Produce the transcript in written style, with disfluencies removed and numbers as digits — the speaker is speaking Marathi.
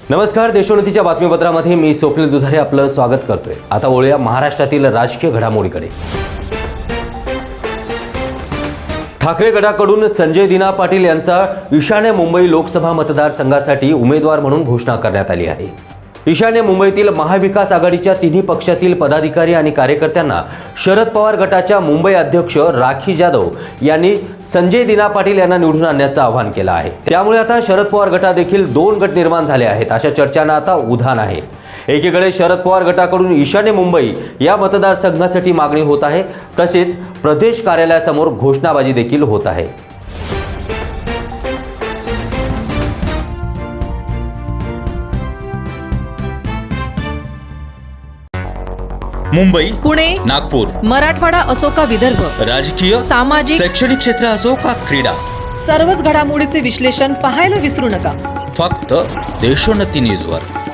नमस्कार, देशोन्नतीच्या बातमीपत्रामध्ये मी स्वप्नील दुधारे आपलं स्वागत करतोय। आता वळूया महाराष्ट्रातील राजकीय घडामोडीकडे। ठाकरे गटाकडून संजय दिना पाटील यांचा ईशान्य मुंबई लोकसभा मतदारसंघासाठी उमेदवार म्हणून घोषणा करण्यात आली आहे। ईशान्य मुंबईतील महाविकास आघाडीच्या तिन्ही पक्षातील पदाधिकारी आणि कार्यकर्त्यांना शरद पवार गटाच्या मुंबई अध्यक्ष राखी जाधव यांनी संजय दिना पाटील यांना निवडून आणण्याचं आवाहन केलं आहे। त्यामुळे आता शरद पवार गटात देखील दोन गट निर्माण झाले आहेत, अशा चर्चांना आता उधाण आहे। एकीकडे शरद पवार गटाकडून ईशान्य मुंबई या मतदारसंघासाठी मागणी होत आहे, तसेच प्रदेश कार्यालयासमोर घोषणाबाजी देखील होत आहे। मुंबई, पुणे, नागपूर, मराठवाडा असो का विदर्भ, राजकीय, सामाजिक, शैक्षणिक क्षेत्र असो का क्रीडा, सर्वच घडामोडीचे विश्लेषण पाहायला विसरू नका। फक्त देशोन्नती न्यूजवर।